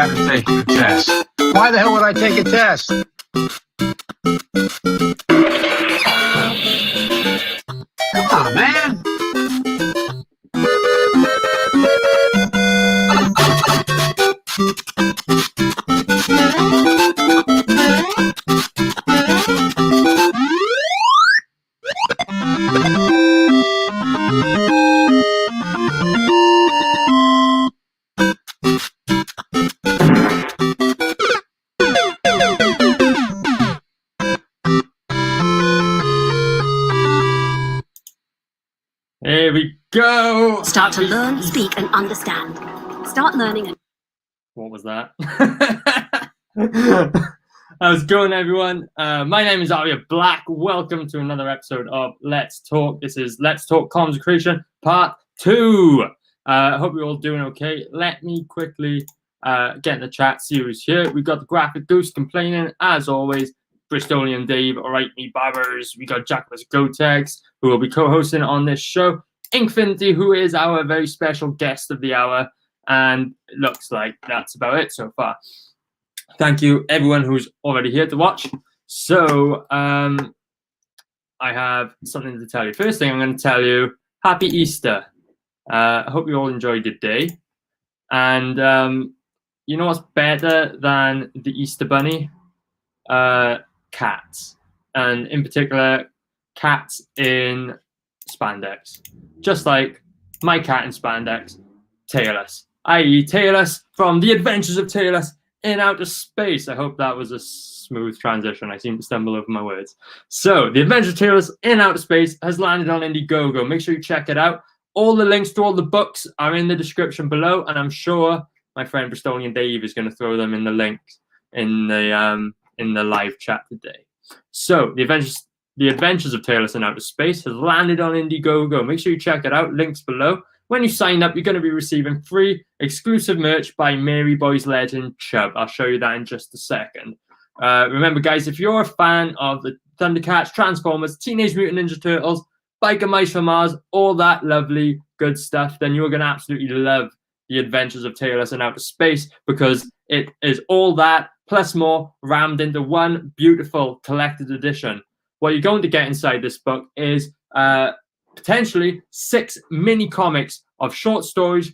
haven't taken the test. Why the hell would I take a test? Come on, man. Here we go. Start to learn, speak, and understand. Start learning. What was that? How's it going, everyone? My name is Arya Black. Welcome to another episode of Let's Talk. This is Let's Talk Consecration Part 2. I hope you're all doing okay. Let me quickly get in the chat, see who's here. We've got the Graphic Goose complaining, as always. Bristolian Dave, alright, me barbers. We got Jacobus Gotex, who will be co-hosting on this show. Infinity, who is our very special guest of the hour. And it looks like that's about it so far. Thank you, everyone who's already here to watch. So, I have something to tell you. First thing I'm going to tell you, Happy Easter. I hope you all enjoyed your day. And you know what's better than the Easter Bunny? Cats. And in particular, cats in spandex. Just like my cat in spandex, Tailless. I.e. Tailless from The Adventures of Tailless in Outer Space. I hope that was a smooth transition. I seem to stumble over my words. So, The Adventures of Tailless in Outer Space has landed on Indiegogo. Make sure you check it out. All the links to all the books are in the description below, and I'm sure my friend Bristolian Dave is going to throw them in the links in the live chat today. So, The Adventures of Tailless in Outer Space has landed on Indiegogo. Make sure you check it out. Links below. When you sign up, you're going to be receiving free exclusive merch by Mary Boy's Legend Chubb. I'll show you that in just a second. Remember, guys, if you're a fan of the Thundercats, Transformers, Teenage Mutant Ninja Turtles, Biker Mice from Mars, all that lovely good stuff, then you're going to absolutely love The Adventures of Tailless in Outer Space, because it is all that plus more rammed into one beautiful collected edition. What you're going to get inside this book is potentially 6 mini comics of short stories,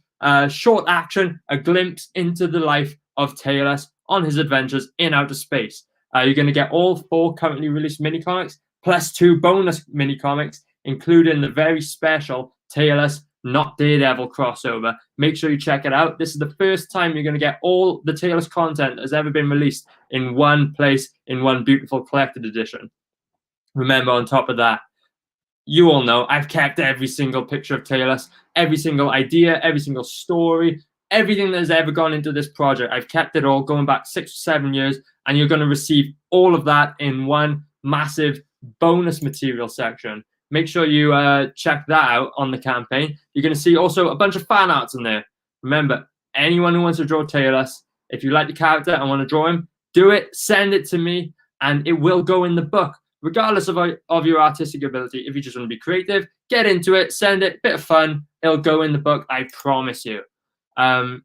short action, a glimpse into the life of Tailless on his adventures in outer space. You're going to get all 4 currently released mini comics, plus 2 bonus mini comics, including the very special Tailless Not Daredevil crossover. Make sure you check it out. This is the first time you're going to get all the Tailless content that has ever been released in one place, in one beautiful collected edition. Remember, on top of that, you all know I've kept every single picture of Tailless, every single idea, every single story, everything that has ever gone into this project. I've kept it all going back 6 or 7 years, and you're going to receive all of that in one massive bonus material section. Make sure you check that out on the campaign. You're going to see also a bunch of fan arts in there. Remember, anyone who wants to draw Tailless, if you like the character and want to draw him, do it, send it to me, and it will go in the book. Regardless of your artistic ability, if you just want to be creative, get into it, send it, bit of fun, it'll go in the book, I promise you. And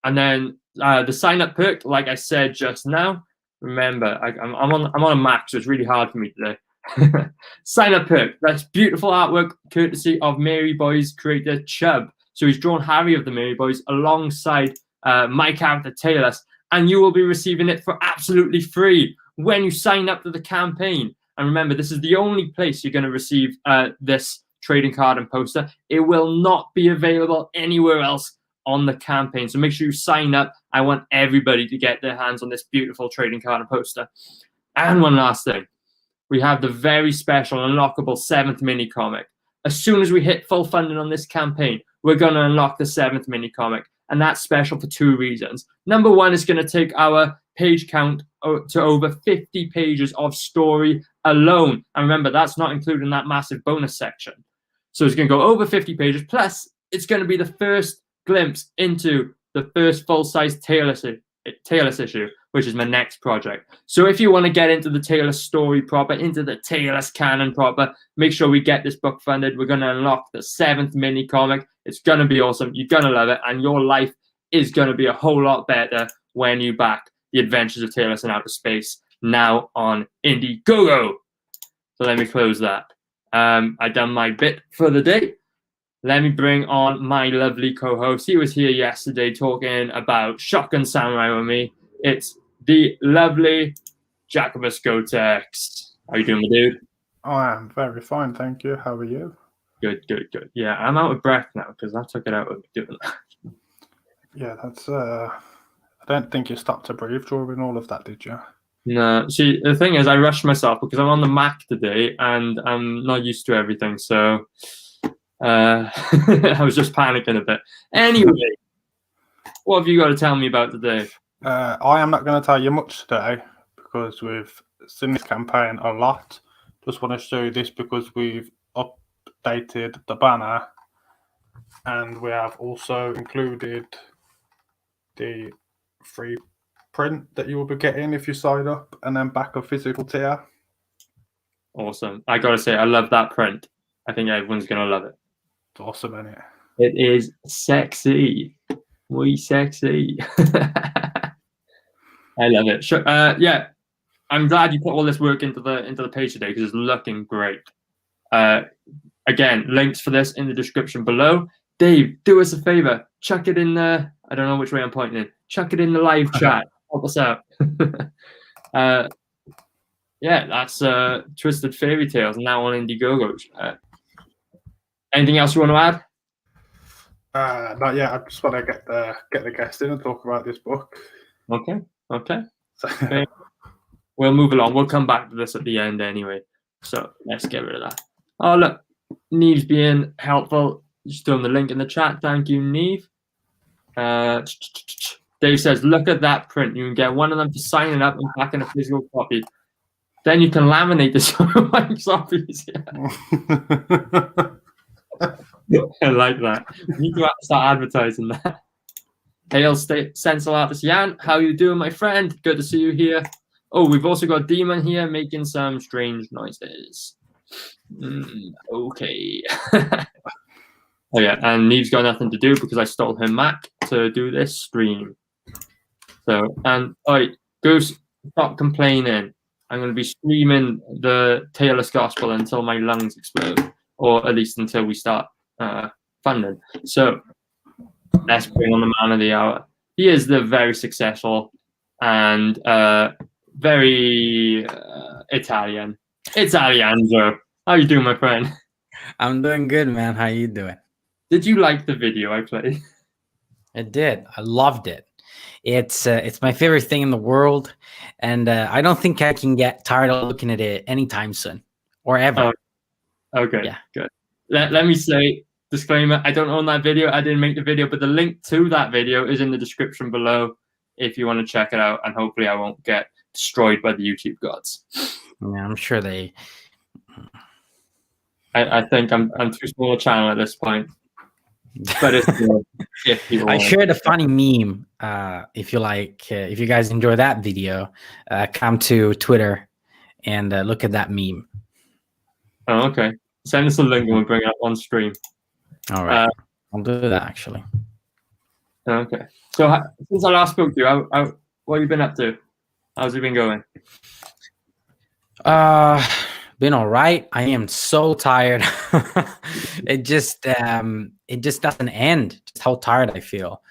then the sign-up perk, like I said just now, remember, I'm on a Mac, so it's really hard for me today. Sign-up perk, that's beautiful artwork courtesy of Mary Boy's creator Chubb. So he's drawn Harry of the Mary Boys alongside my character Tailless, and you will be receiving it for absolutely free when you sign up to the campaign. And remember, this is the only place you're going to receive this trading card and poster. It will not be available anywhere else on the campaign. So make sure you sign up. I want everybody to get their hands on this beautiful trading card and poster. And one last thing. We have the very special unlockable 7th mini comic. As soon as we hit full funding on this campaign, we're going to unlock the 7th mini comic. And that's special for 2 reasons. Number one, is going to take our page count to over 50 pages of story alone. And remember, that's not including that massive bonus section. So it's going to go over 50 pages. Plus, it's going to be the first glimpse into the first full-size Tailless issue, which is my next project. So if you want to get into the Tailless story proper, into the Tailless canon proper, make sure we get this book funded. We're going to unlock the 7th mini comic. It's going to be awesome. You're going to love it. And your life is going to be a whole lot better when you back The Adventures of Taylor in Outer Space, now on Indiegogo. So let me close that. I done my bit for the day. Let me bring on my lovely co-host. He was here yesterday talking about Shotgun Samurai with me. It's the lovely Jacobus Gotex. How you doing, my dude? I am very fine, thank you. How are you? Good. Yeah, I'm out of breath now because I took it out with me doing that. Yeah, that's. I don't think you stopped to breathe during all of that, did you? No, see, the thing is, I rushed myself because I'm on the Mac today and I'm not used to everything. So I was just panicking a bit. Anyway, what have you got to tell me about today? I am not going to tell you much today because we've seen this campaign a lot. Just want to show you this because we've updated the banner and we have also included the free print that you will be getting if you sign up and then back a physical tier. Awesome. I got to say, I love that print. I think everyone's going to love it. It's awesome, isn't it? It is sexy. We sexy. I love it. Sure. Yeah, I'm glad you put all this work into the page today because it's looking great. Again, links for this in the description below. Dave, do us a favor. Chuck it in the, I don't know which way I'm pointing. Chuck it in the live chat. Help us out. Yeah, that's Twisted Fairy Tales now on Indiegogo. Anything else you want to add? Not yet. I just want to get the guest in and talk about this book. Okay. Okay. We'll move along. We'll come back to this at the end anyway. So let's get rid of that. Oh, look. Neve's being helpful. Just throwing the link in the chat. Thank you, Neve. Dave says, look at that print. You can get one of them for signing up and packing a physical copy. Then you can laminate this on Microsoft easier. I like that. We need to start advertising that. Hail Stencil Artist Jan, how you doing, my friend? Good to see you here. Oh, we've also got Demon here making some strange noises. Okay. Oh yeah, and Neve's got nothing to do because I stole her Mac to do this stream. So, and alright, Goose, stop complaining. I'm going to be streaming the Taylor's Gospel until my lungs explode, or at least until we start funding. So, let's bring on the man of the hour. He is the very successful and very Italian. Italiano. How you doing, my friend? I'm doing good, man. How you doing? Did you like the video I played? I did. I loved it. It's my favorite thing in the world, and I don't think I can get tired of looking at it anytime soon or ever. Okay, yeah, good. Let me say, disclaimer, I don't own that video. I didn't make the video, but the link to that video is in the description below if you want to check it out, and hopefully I won't get destroyed by the YouTube gods. Yeah, I'm sure they... I think I'm too small a channel at this point. But it's I shared a funny meme. If you like, if you guys enjoy that video, come to Twitter and look at that meme. Oh, okay. Send us a link and we'll bring it up on stream. All right, I'll do that actually. Okay. So since I last spoke to you, what have you been up to? How's it been going? Been all right. I am so tired. It just doesn't end. Just how tired I feel.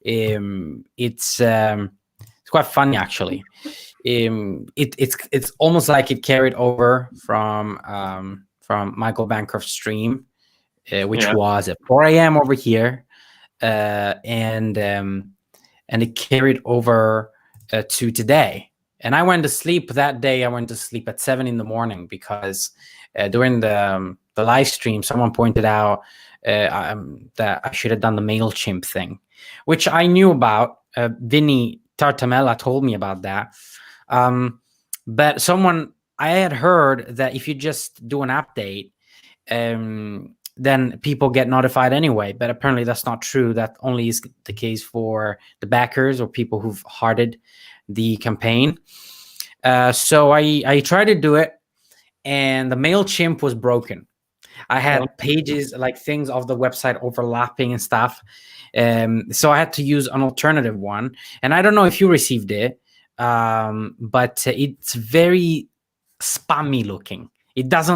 It's quite funny actually. It's almost like it carried over from Michael Bancroft's stream, which was at 4 a.m. over here, and it carried over to today. And I went to sleep that day. I went to sleep at 7 in.the morning because during the live stream, someone pointed out that I should have done the MailChimp thing, which I knew about. Vinny Tartamella told me about that. But I had heard that if you just do an update, then people get notified anyway. But apparently that's not true. That only is the case for the backers or people who've hearted the campaign. So I tried to do it, and the MailChimp was broken. I had pages, like things of the website overlapping and stuff. So I had to use an alternative one. And I don't know if you received it, but it's very spammy looking. It does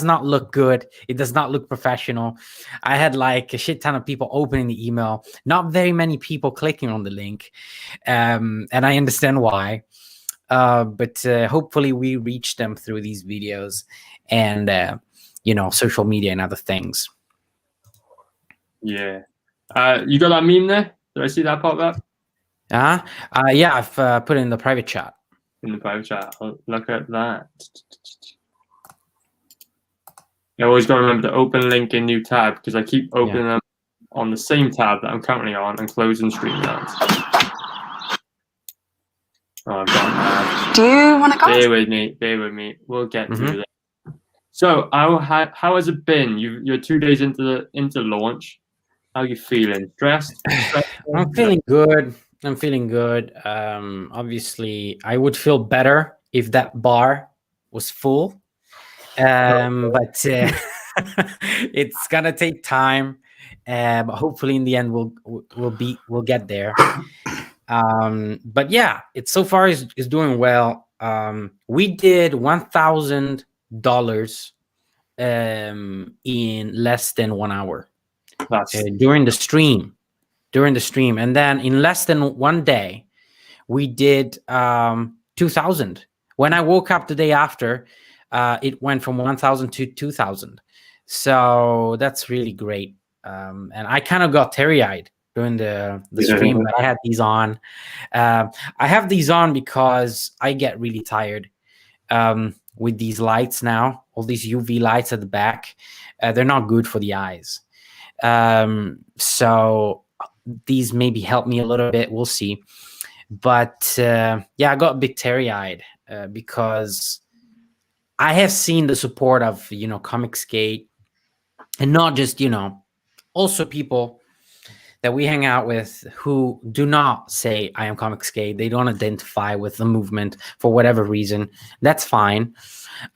not look good. It does not look professional. I had like a shit ton of people opening the email, not very many people clicking on the link. And I understand why. But hopefully we reach them through these videos and social media and other things. Yeah. You got that meme there? Did I see that pop up? Yeah, I've put it in the private chat. In the private chat. Oh, look at that. You always got to remember to open link in new tab, because I keep opening them on the same tab that I'm currently on and closing Streamlabs. Oh, I've got that. Do you want to go? Bear with me. We'll get through that. So, how has it been? You're 2 days into launch. How are you feeling? Stressed? I'm feeling good. Obviously, I would feel better if that bar was full. But it's gonna take time. But hopefully, in the end, we'll get there. But yeah, it so far is doing well. We did $1,000 in less than 1 hour during the stream, and then in less than 1 day, we did 2,000. When I woke up the day after, it went from 1,000 to 2,000. So that's really great. And I kind of got teary-eyed during the stream, but I had these on. I have these on because I get really tired with these lights now, all these UV lights at the back. They're not good for the eyes. So these maybe help me a little bit. We'll see. But I got a bit teary-eyed because I have seen the support of, Comics Gate, and not just, also people that we hang out with who do not say I am Comics Gate. They don't identify with the movement for whatever reason. That's fine.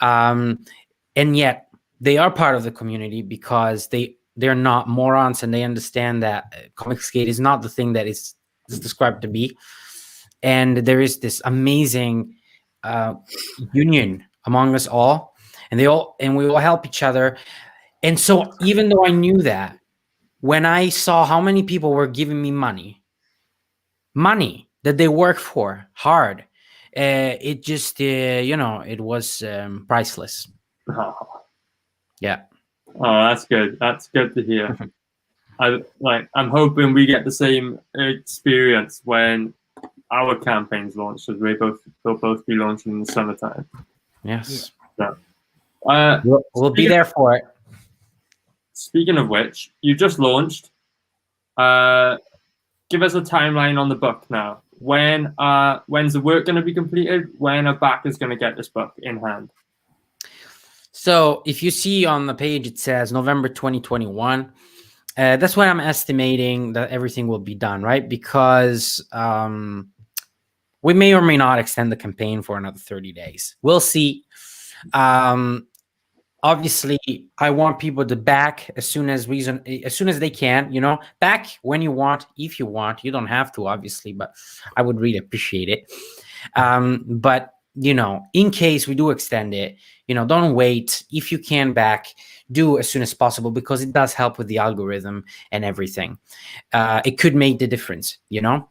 And yet they are part of the community because they're not morons, and they understand that Comics Gate is not the thing that is described to be. And there is this amazing union among us all, and we all help each other. And so even though I knew that, when I saw how many people were giving me money that they work for hard, it just it was priceless. Yeah. Oh, that's good. That's good to hear. I'm hoping we get the same experience when our campaigns launch, because they'll both be launching in the summertime. Yes. So, we'll be there for it. Speaking of which, you just launched. Give us a timeline on the book now. When's the work going to be completed? When are backers going to get this book in hand? So if you see on the page, it says November 2021. That's when I'm estimating that everything will be done, right? Because we may or may not extend the campaign for another 30 days. We'll see. Obviously, I want people to back as soon as they can. Back when you want, if you want. You don't have to, obviously, but I would really appreciate it. But in case we do extend it, don't wait. If you can back, do as soon as possible, because it does help with the algorithm and everything. It could make the difference,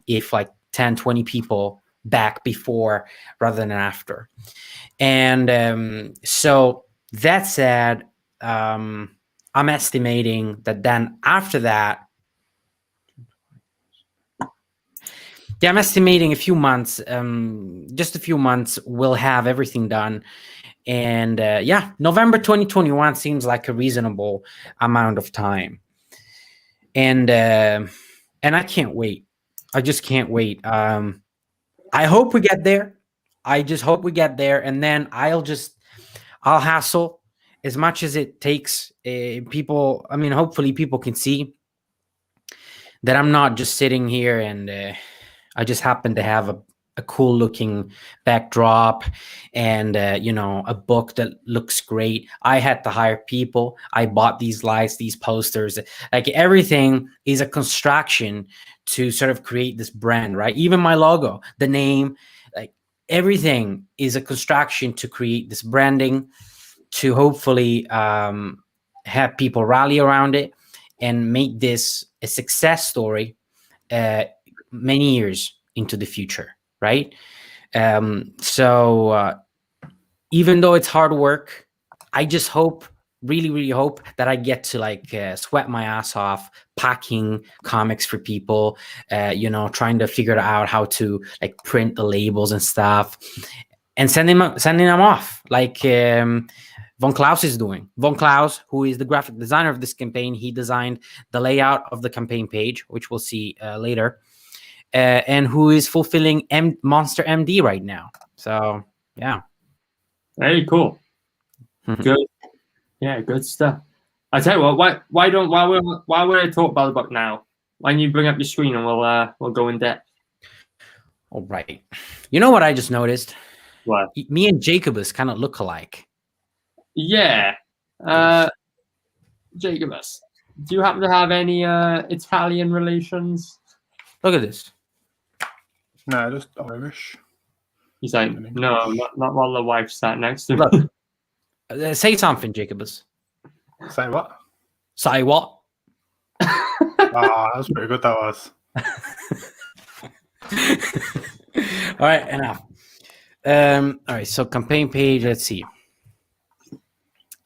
if like 10, 20 people back before rather than after. And so that said, I'm estimating that then after that, I'm estimating a few months, just a few months, we'll have everything done. And November 2021 seems like a reasonable amount of time. And I can't wait. I just can't wait. I hope we get there. I just hope we get there. And then I'll hassle as much as it takes. Hopefully people can see that I'm not just sitting here and I just happen to have a cool looking backdrop and a book that looks great. I had to hire people. I bought these lights, these posters. Like everything is a construction to sort of create this brand, right? Even my logo, the name, like everything is a construction to create this branding, to hopefully have people rally around it and make this a success story many years into the future, right? So even though it's hard work, I just hope, really, really hope that I get to like sweat my ass off packing comics for people, trying to figure out how to like print the labels and stuff and sending them off like Von Klaus is doing. Von Klaus, who is the graphic designer of this campaign, he designed the layout of the campaign page, which we'll see later, and who is fulfilling Monster MD right now. So, yeah. Very cool. Good. Yeah, good stuff. I tell you what, why would I talk about the book now? Why don't you bring up your screen and we'll go in depth. All right. You know what I just noticed? What? Me and Jacobus kind of look alike. Yeah. Jacobus, do you happen to have any Italian relations? Look at this. No, just Irish. He's like, no, not while the wife sat next to me. Look, say something, Jacobus. Say what? Say what? That was pretty good, that was. All right, enough. All right, so campaign page, let's see.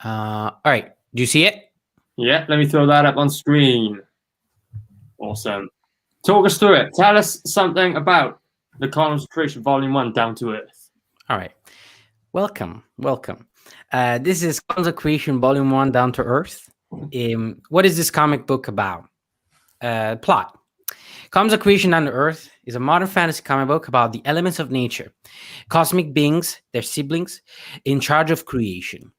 All right, do you see it? Yeah, let me throw that up on screen. Awesome. Talk us through it. Tell us something about the Concentration Volume 1 Down to Earth. All right. Welcome. This is Consecration Volume 1 Down to Earth. What is this comic book about? Plot. Consecration Down to Earth is a modern fantasy comic book about the elements of nature, cosmic beings, their siblings, in charge of creation.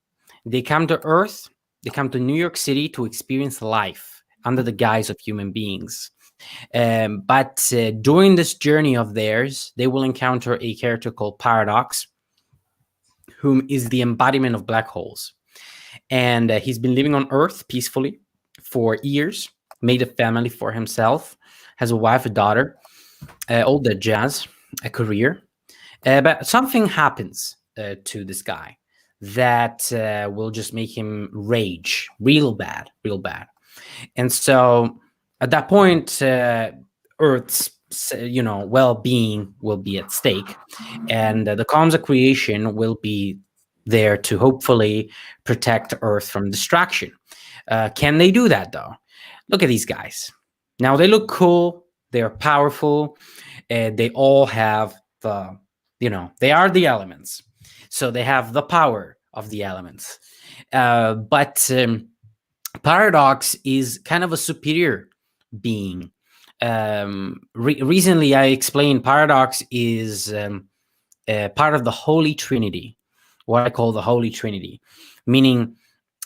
They come to Earth, they come to New York City to experience life under the guise of human beings. But during this journey of theirs, they will encounter a character called Paradox, whom is the embodiment of black holes. And he's been living on Earth peacefully for years, made a family for himself, has a wife, a daughter, all that jazz, a career. But something happens to this guy that will just make him rage real bad. And so at that point, Earth's well-being will be at stake, and the Consecration will be there to hopefully protect Earth from destruction. Can they do that though? Look at these guys. Now they look cool. They're powerful. They all have they are the elements. So they have the power of the elements. But Paradox is kind of a superior being. Recently, I explained Paradox is part of the Holy Trinity, what I call the Holy Trinity, meaning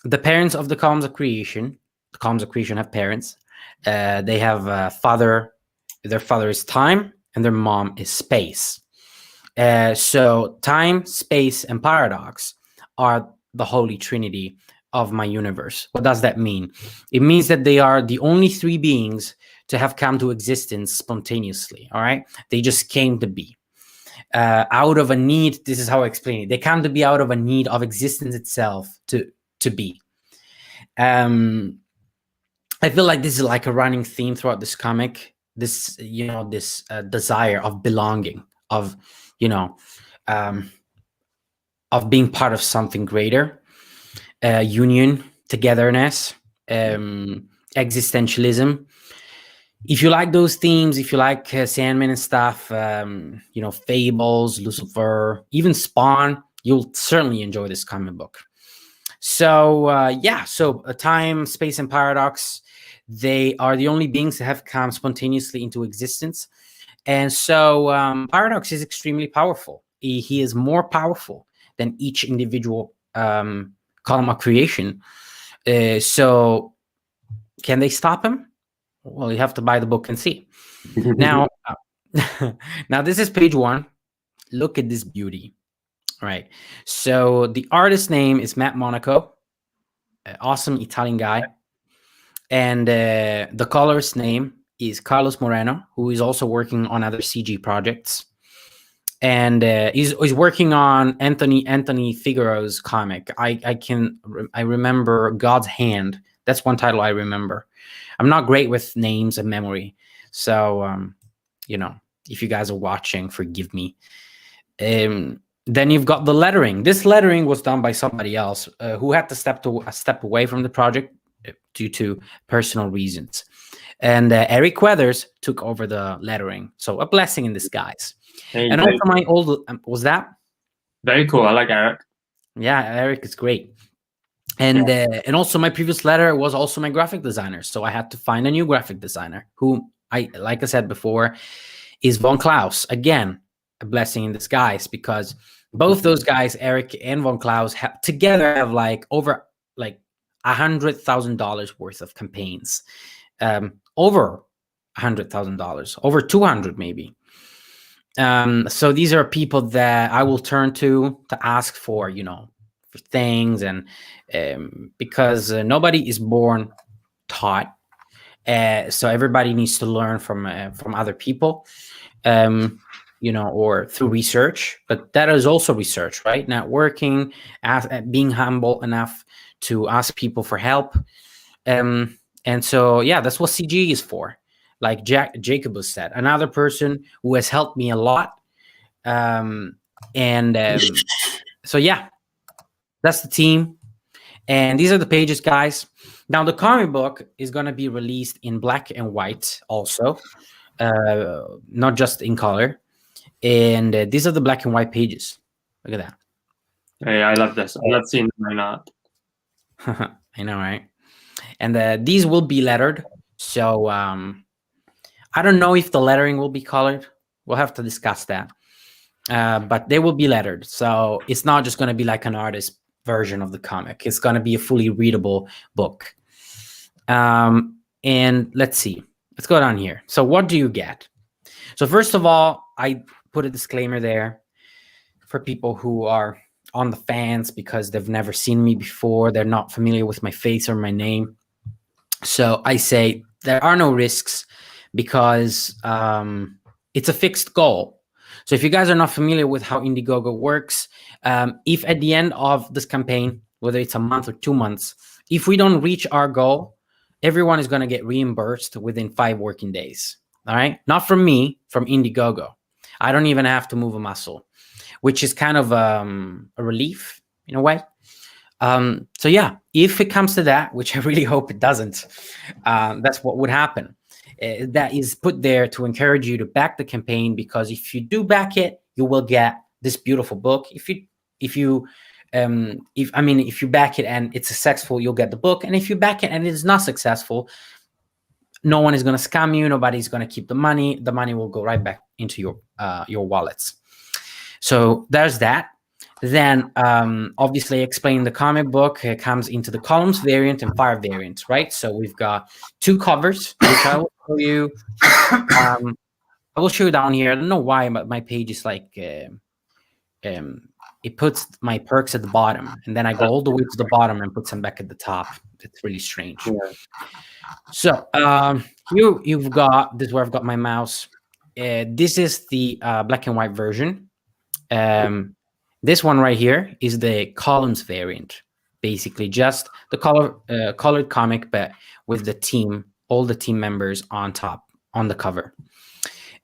the parents of the columns of creation. The columns of creation have parents. They have a father. Their father is time, and their mom is space. So time, space, and paradox are the Holy Trinity of my universe. What does that mean? It means that they are the only three beings to have come to existence spontaneously. All right, they just came to be out of a need. This is how I explain it. They come to be out of a need of existence itself to be. I feel like this is like a running theme throughout this comic. This this desire of belonging, of being part of something greater, union, togetherness, existentialism. If you like those themes, if you like Sandman and stuff, Fables, Lucifer, even Spawn, you'll certainly enjoy this comic book. So so time, space, and paradox, they are the only beings that have come spontaneously into existence. And so Paradox is extremely powerful. He is more powerful than each individual column of creation. So can they stop him? Well, you have to buy the book and see. Now, now this is page 1. look at this beauty. All right. So the artist name is Matt Monaco, awesome Italian guy. And the colorist name is Carlos Moreno, who is also working on other CG projects. And he's working on Anthony Figueroa's comic. I remember God's Hand. That's one title I remember. I'm not great with names and memory, so if you guys are watching, forgive me. Then you've got the lettering. This lettering was done by somebody else who had to step away from the project due to personal reasons. And Eric Weathers took over the lettering. So a blessing in disguise. And also my old was that very cool. I like Eric. Yeah, Eric is great. And and also my previous letter was also my graphic designer. So I had to find a new graphic designer who like I said before, is Von Klaus. Again, a blessing in disguise, because both those guys, Eric and Von Klaus, together have over $100,000 worth of campaigns. Over $100,000, over 200 maybe. So these are people that I will turn to ask for, for things, and because nobody is born taught, so everybody needs to learn from other people, or through research. But that is also research, right? Networking, being humble enough to ask people for help, and so that's what CG is for. Like Jacobus said, another person who has helped me a lot. So that's the team. And these are the pages, guys. Now, the comic book is going to be released in black and white also, not just in color. And these are the black and white pages. Look at that. Hey, I love this. I love seeing them or not. I know, right? And these will be lettered. So I don't know if the lettering will be colored. We'll have to discuss that. But they will be lettered. So it's not just going to be like an artist version of the comic. It's going to be a fully readable book. And let's see. Let's go down here. So what do you get? So first of all, I put a disclaimer there for people who are on the fence because they've never seen me before. They're not familiar with my face or my name. So I say there are no risks, because it's a fixed goal. So if you guys are not familiar with how Indiegogo works, if at the end of this campaign, whether it's a month or 2 months, if we don't reach our goal, everyone is going to get reimbursed within 5 working days. All right? Not from me, from Indiegogo. I don't even have to move a muscle, which is kind of a relief in a way. So if it comes to that, which I really hope it doesn't, that's what would happen. That is put there to encourage you to back the campaign, because if you do back it, you will get this beautiful book. If you back it and it's successful, you'll get the book. And if you back it and it's not successful, no one is going to scam you. Nobody's going to keep the money. The money will go right back into your wallets. So there's that. Then obviously explain the comic book. It comes into the columns variant and fire variant, right? So we've got 2 covers, which I will show you. I will show you down here. I don't know why, but my page is like it puts my perks at the bottom, and then I go all the way to the bottom and put some back at the top. It's really strange. Yeah. So you've got this is where I've got my mouse. This is the black and white version. This one right here is the columns variant, basically just the colored comic, but with the team, all the team members on top, on the cover.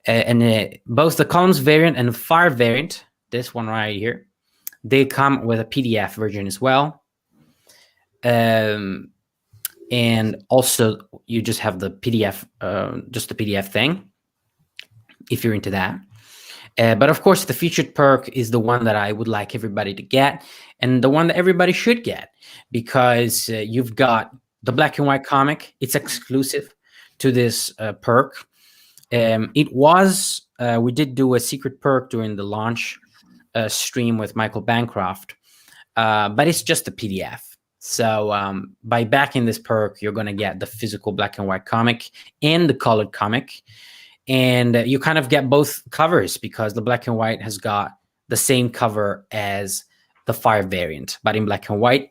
And both the columns variant and the fire variant, this one right here, they come with a PDF version as well. And also you just have the PDF, just the PDF thing, if you're into that. But of course, the featured perk is the one that I would like everybody to get, and the one that everybody should get, because you've got the black and white comic. It's exclusive to this perk. We did do a secret perk during the launch stream with Michael Bancroft, but it's just a PDF. So by backing this perk, you're going to get the physical black and white comic and the colored comic. And you kind of get both covers, because the black and white has got the same cover as the Fire variant, but in black and white,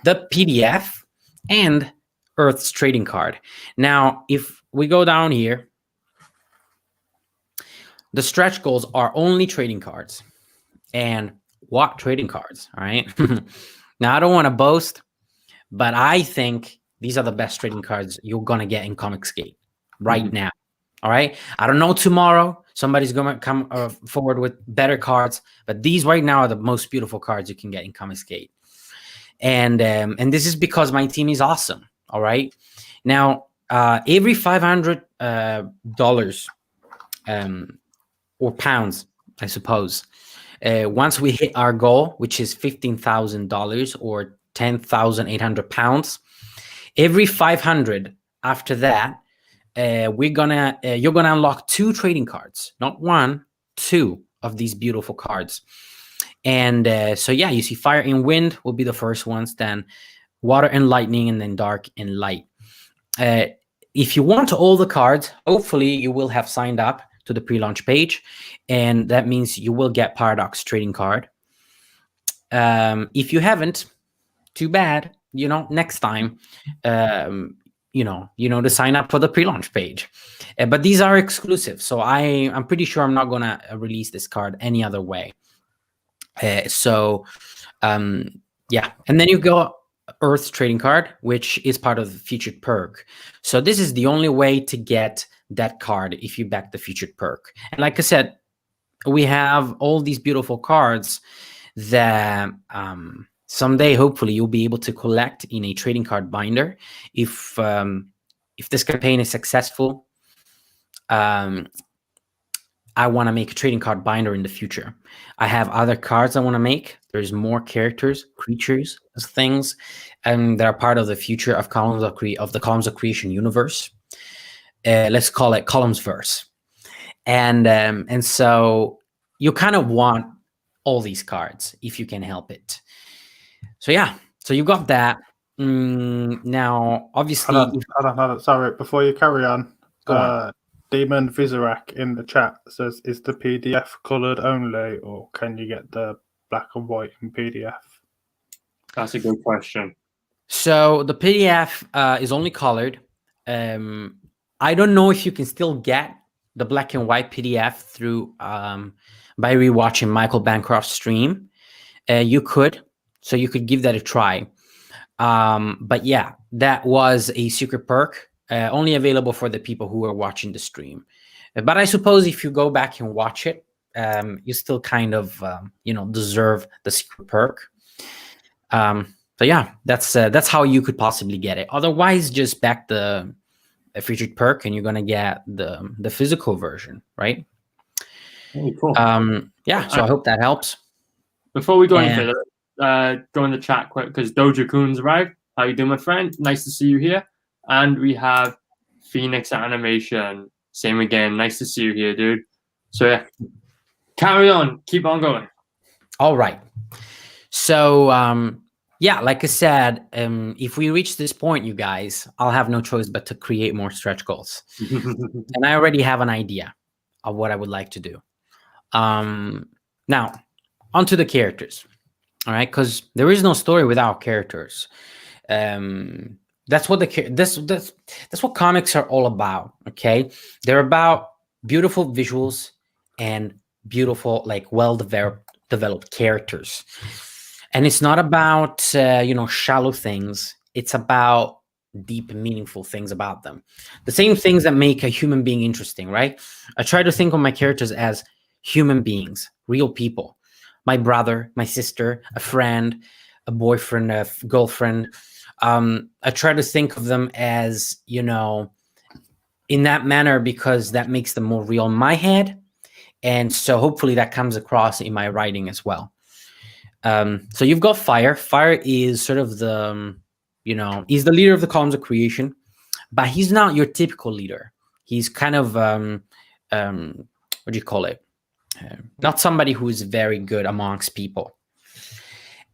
the PDF, and Earth's trading card. Now, if we go down here, the stretch goals are only trading cards. And what trading cards, all right? Now, I don't want to boast, but I think these are the best trading cards you're going to get in Comics Gate right now, all right? I don't know tomorrow. Somebody's going to come forward with better cards, but these right now are the most beautiful cards you can get in Comics Gate. And this is because my team is awesome, all right? Now, every $500 or pounds, I suppose, once we hit our goal, which is $15,000 or 10,800 pounds, every 500 after that, you're gonna unlock 2 trading cards, not 1, 2 of these beautiful cards. And so yeah, you see Fire and Wind will be the first ones, then Water and Lightning, and then Dark and Light. If you want all the cards, hopefully you will have signed up to the pre-launch page, and that means you will get Paradox trading card. If you haven't, too bad. Next time, to sign up for the pre-launch page. But these are exclusive, so I'm pretty sure I'm not gonna release this card any other way. Yeah, and then you got Earth's trading card, which is part of the featured perk. So this is the only way to get that card if you back the featured perk. And like I said, we have all these beautiful cards that someday hopefully you'll be able to collect in a trading card binder. If this campaign is successful, I want to make a trading card binder in the future. I have other cards I want to make. There's more characters, creatures, things, that are part of the future of the Columns of Creation universe. Let's call it Columns Verse. And so you kind of want all these cards if you can help it. So yeah, so you got that. Now, obviously, Hold on. Sorry, before you carry on, go on. Demon Vizarak in the chat says, "Is the PDF coloured only, or can you get the black and white in PDF?" That's a good question. So the PDF is only colored. I don't know if you can still get the black and white PDF through by rewatching Michael Bancroft's stream. You could give that a try. But yeah, that was a secret perk, only available for the people who are watching the stream. But I suppose if you go back and watch it, you still kind of deserve the secret perk. So yeah, that's how you could possibly get it. Otherwise, just back the featured perk, and you're gonna get the physical version, right? Oh, cool. Yeah. So I hope that helps. Before we go into go in the chat quick, because Doja Coon's arrived. How you doing, my friend? Nice to see you here. And we have Phoenix Animation. Same again. Nice to see you here, dude. So yeah, carry on. Keep on going. All right. So yeah, like I said, if we reach this point, you guys, I'll have no choice but to create more stretch goals. And I already have an idea of what I would like to do. Now, onto the characters. All right, because there is no story without characters. That's what that's what comics are all about. Okay, they're about beautiful visuals and beautiful, like, well-developed characters. And it's not about shallow things. It's about deep, meaningful things about them. The same things that make a human being interesting, right? I try to think of my characters as human beings, real people. My brother, my sister, a friend, a boyfriend, a girlfriend. I try to think of them as, in that manner, because that makes them more real in my head. And so hopefully that comes across in my writing as well. So you've got Fire. Fire is sort of he's the leader of the Columns of Creation, but he's not your typical leader. He's kind of, what do you call it? Not somebody who is very good amongst people.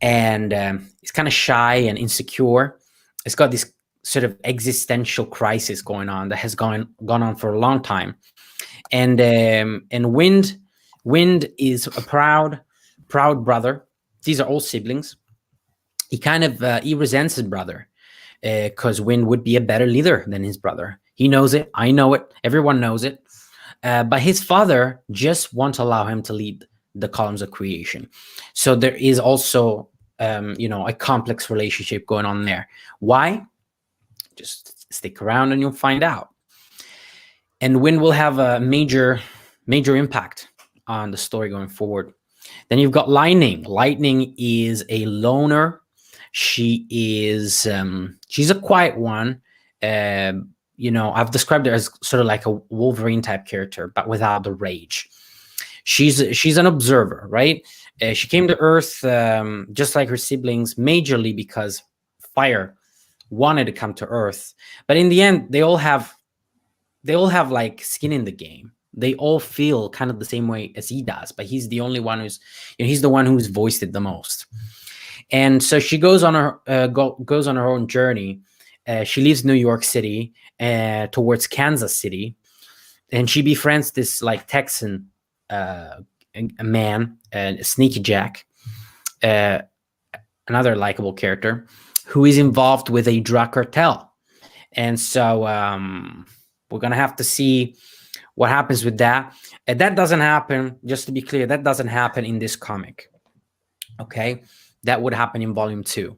And he's kind of shy and insecure. It's got this sort of existential crisis going on that has gone on for a long time. And Wind is a proud, proud brother. These are all siblings. He kind of he resents his brother because Win would be a better leader than his brother. He knows it. I know it. Everyone knows it. But his father just won't allow him to lead the columns of creation. So there is also, a complex relationship going on there. Why? Just stick around and you'll find out. And Win will have a major impact on the story going forward. Then you've got Lightning. Lightning is a loner. She is she's a quiet one. I've described her as sort of like a Wolverine type character, but without the rage. She's an observer, right? She came to Earth just like her siblings, majorly because Fire wanted to come to Earth. But in the end, they all have like skin in the game. They all feel kind of the same way as he does, but he's the only one he's the one who's voiced it the most. And so she goes on her own journey. She leaves New York City towards Kansas City, and she befriends this like Texan man, Sneaky Jack, another likable character, who is involved with a drug cartel. And so we're gonna have to see what happens with that. And that doesn't happen, just to be clear, that doesn't happen in this comic. Okay, that would happen in volume 2.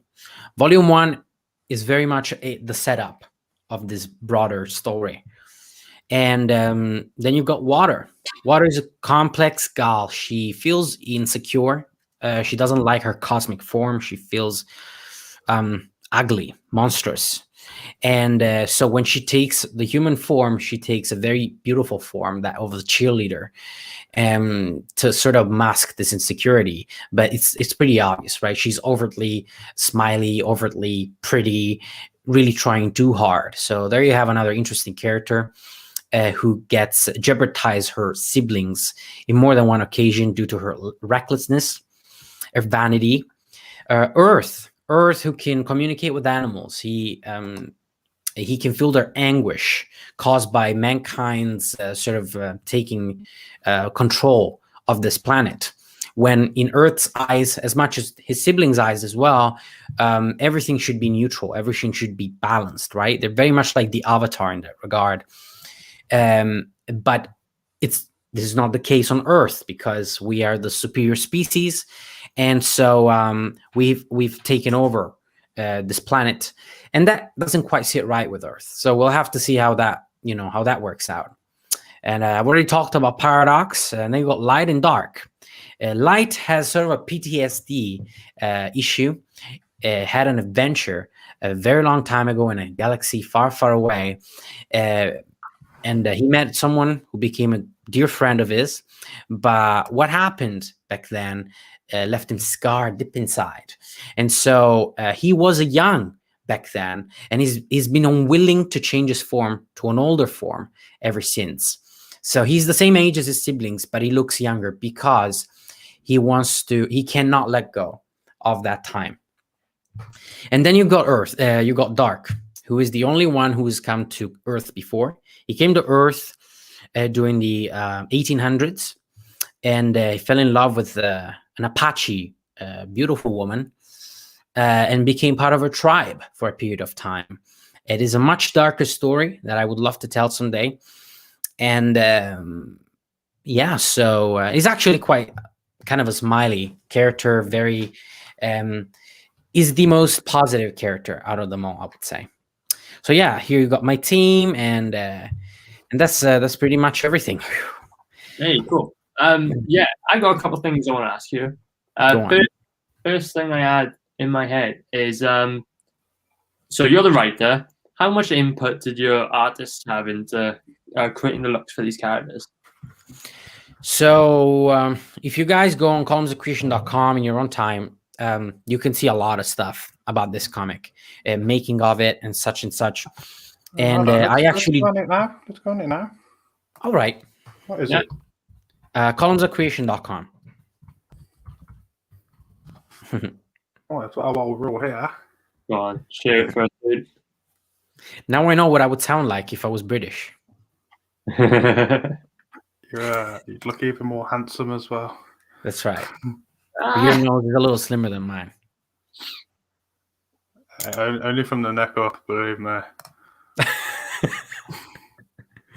Volume 1 is very much the setup of this broader story. And then you've got Water. Water is a complex gal. She feels insecure. She doesn't like her cosmic form. She feels ugly, monstrous. And so when she takes the human form, she takes a very beautiful form, that of a cheerleader, to sort of mask this insecurity. But it's pretty obvious, right? She's overtly smiley, overtly pretty, really trying too hard. So there you have another interesting character who gets jeopardize her siblings in more than one occasion due to her recklessness, her vanity. Earth, who can communicate with animals. He can feel their anguish caused by mankind's taking control of this planet. When in Earth's eyes, as much as his siblings' eyes as well, everything should be neutral. Everything should be balanced, right? They're very much like the Avatar in that regard. But this is not the case on Earth, because we are the superior species, and so we've taken over this planet, and that doesn't quite sit right with Earth. So we'll have to see how that works out. And I've already talked about Paradox, and then you got Light and Dark. Light has sort of a PTSD issue. Had an adventure a very long time ago in a galaxy far, far away. And he met someone who became a dear friend of his. But what happened back then left him scarred deep inside. And so he was a young back then, and he's been unwilling to change his form to an older form ever since. So he's the same age as his siblings, but he looks younger because he cannot let go of that time. And then you got you got Dark, who is the only one who has come to Earth before. He came to Earth during the 1800s, and he fell in love with an Apache, beautiful woman, and became part of her tribe for a period of time. It is a much darker story that I would love to tell someday. And so he's actually quite kind of a smiley character, very is the most positive character out of them all, I would say. So yeah, here you got my team, and that's pretty much everything. Hey, cool. Yeah, I got a couple of things I want to ask you. First thing I had in my head is, so you're the writer. How much input did your artists have into creating the looks for these characters? So if you guys go on columnsofcreation.com in your own time, you can see a lot of stuff about this comic, making of it and such and such. And let's go on it now. Let's go on it now. All right. What is it? Columnsofcreation.com. Oh, that's what I'll roll here. Go on, share it for us, dude. Now I know what I would sound like if I was British. You'd look even more handsome as well. That's right. Your nose is a little slimmer than mine. Only from the neck up, believe me.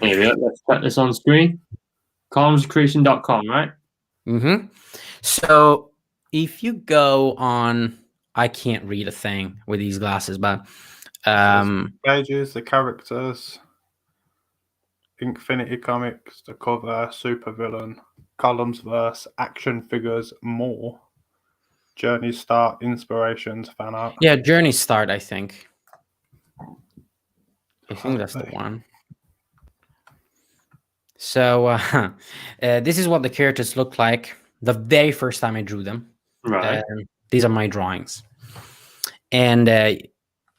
Here we go. Let's put this on screen. columnscreation.com, right? Mm-hmm. So if you go on, I can't read a thing with these glasses, but Pages, the characters, Infinity Comics, the cover, supervillain, columns, verse, action figures, more. Journey start, inspirations, fan art. yeah, Journey Start, I think. I think that's the one. So this is what the characters look like the very first time I drew them. Right. These are my drawings. And as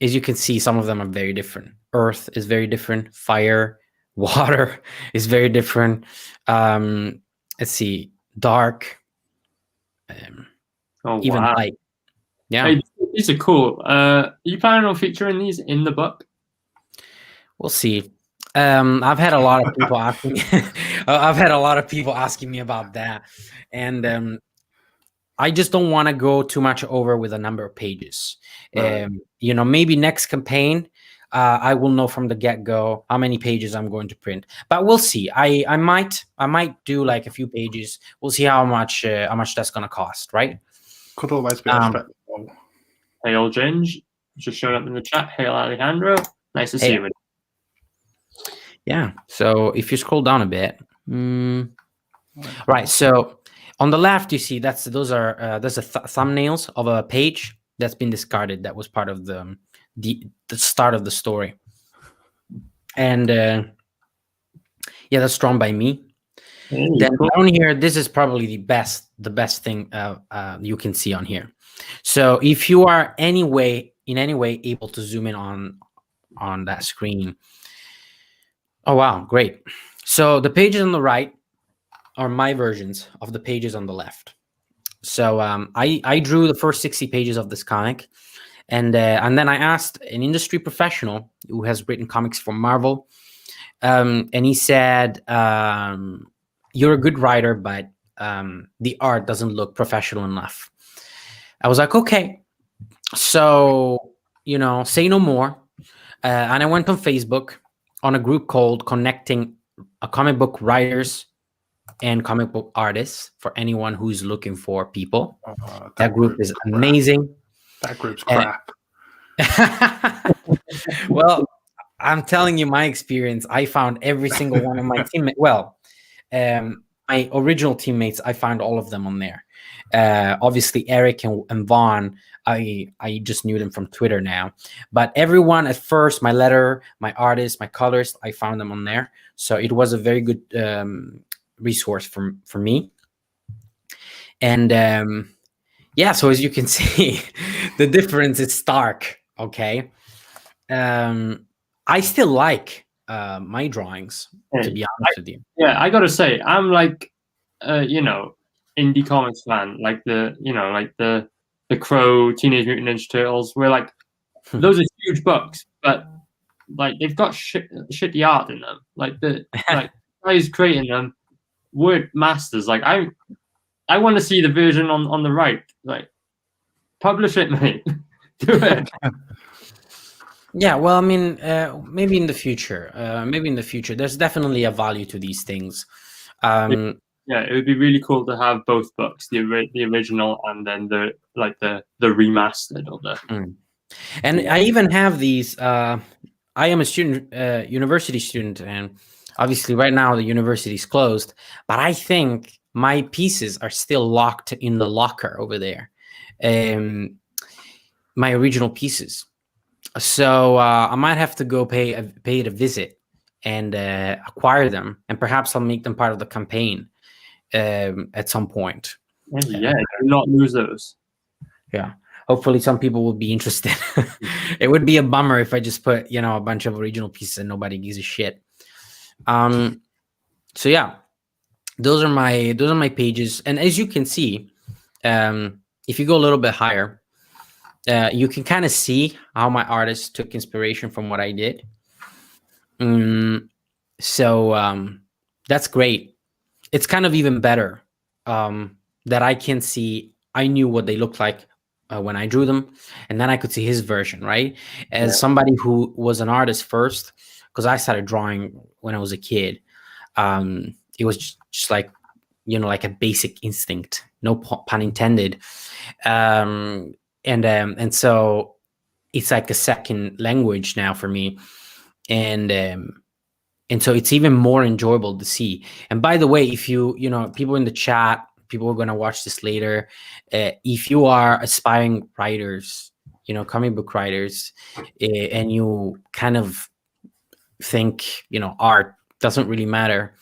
you can see, some of them are very different. Earth is very different. Fire, water is very different. Let's see, dark, even wow. light. Yeah. Hey, these are cool. Are you planning on featuring these in the book? We'll see. I've had a lot of people asking me. I've had a lot of people asking me about that, and I just don't want to go too much over with a number of pages. Right. Maybe next campaign, I will know from the get-go how many pages I'm going to print. But we'll see. I might do like a few pages. We'll see how much that's going to cost. Right? Could always be a spectacle. Hey, old Ginge, just showing up in the chat. Hey, Alejandro, nice to see you. Yeah. So if you scroll down a bit, right. So on the left, you see those are thumbnails of a page that's been discarded. That was part of the start of the story, and that's drawn by me. Then down here, this is probably the best thing you can see on here. So if you are in any way able to zoom in on that screen. Oh, wow. Great. So the pages on the right are my versions of the pages on the left. So I drew the first 60 pages of this comic. And then I asked an industry professional who has written comics for Marvel. And he said, you're a good writer, but the art doesn't look professional enough. I was like, okay. So, say no more. And I went on Facebook on a group called Connecting Comic Book Writers and Comic Book Artists for anyone who's looking for people. That group is amazing. That group's crap. Well, I'm telling you my experience. I found every single one of my teammates. Well, my original teammates, I found all of them on there. Obviously, Eric and Vaughn, I just knew them from Twitter now. But everyone at first, my letter, my artist, my colors, I found them on there. So it was a very good resource for me. And so as you can see, the difference is stark. Okay. I still like my drawings, to be honest with you. Yeah, I gotta say, I'm like, indie comics fan, like the Crow, Teenage Mutant Ninja Turtles. We're like, those are huge books, but like they've got shitty art in them. Like the guys creating them weren't masters. Like I want to see the version on the right. Like, publish it, mate. Do it. Yeah, well, I mean, maybe in the future. There's definitely a value to these things. Yeah, it would be really cool to have both books, the original and then the remastered of the. And I even have these. I am a university student, and obviously right now the university is closed. But I think my pieces are still locked in the locker over there. My original pieces. So I might have to go pay it a visit and acquire them, and perhaps I'll make them part of the campaign at some point. Yeah, do not lose those. Yeah, hopefully some people will be interested. It would be a bummer if I just put a bunch of original pieces and nobody gives a shit. So yeah, those are my pages, and as you can see, if you go a little bit higher. You can kind of see how my artist took inspiration from what I did. So that's great. It's kind of even better that I can see I knew what they looked like when I drew them, and then I could see his version, right? As Yeah. somebody who was an artist first, because I started drawing when I was a kid. It was just like, like a basic instinct, no pun intended. And so it's like a second language now for me. And so it's even more enjoyable to see. And by the way, if people in the chat, people are going to watch this later, if you are aspiring writers, comic book writers, and you kind of think, art doesn't really matter,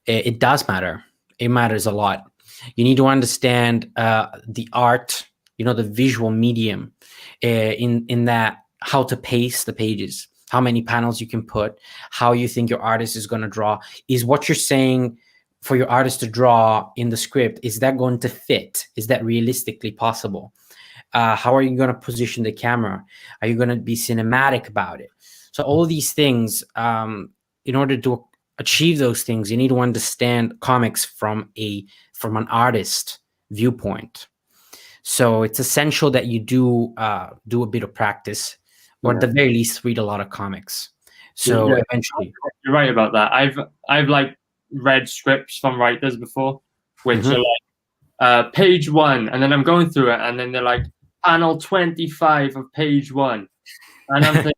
it does matter. It matters a lot. You need to understand the art, the visual medium, in that, how to pace the pages, how many panels you can put, how you think your artist is going to draw. Is what you're saying for your artist to draw in the script, is that going to fit? Is that realistically possible? How are you going to position the camera? Are you going to be cinematic about it? So all these things, in order to achieve those things, you need to understand comics from an artist viewpoint. So it's essential that you do a bit of practice, or at the very least read a lot of comics. So eventually, you're right about that. I've like read scripts from writers before, which are like page 1, and then I'm going through it, and then they're like panel 25 of page 1, and I'm thinking,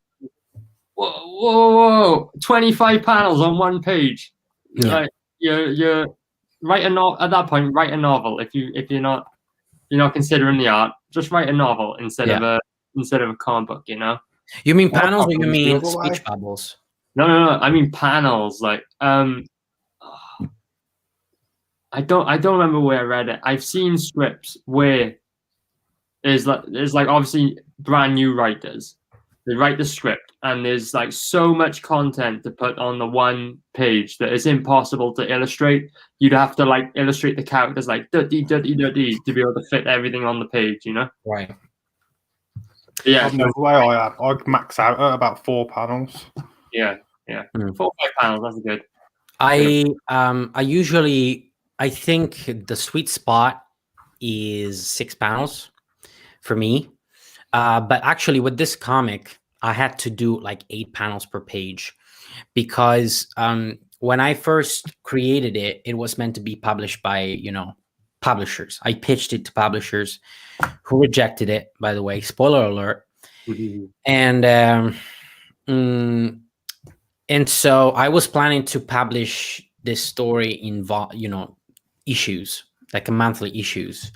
whoa, 25 panels on one page. Yeah. Like you're write a novel at that point. Write a novel if you're not considering the art. Just write a novel instead of a comic book. You mean panels, or you mean speech bubbles? No. I mean panels. Like I don't remember where I read it. I've seen scripts where there's like obviously brand new writers. They write the script, and there's like so much content to put on the one page that it's impossible to illustrate. You'd have to like illustrate the characters like duddy to be able to fit everything on the page, Right. Yeah. The way I'd max out at about 4 panels. Yeah. 4 or 5 panels. That's good. I think the sweet spot is 6 panels for me. But actually, with this comic, I had to do like 8 panels per page, because when I first created it, it was meant to be published by, publishers. I pitched it to publishers who rejected it, by the way, spoiler alert. And so I was planning to publish this story in, issues, like a monthly issues.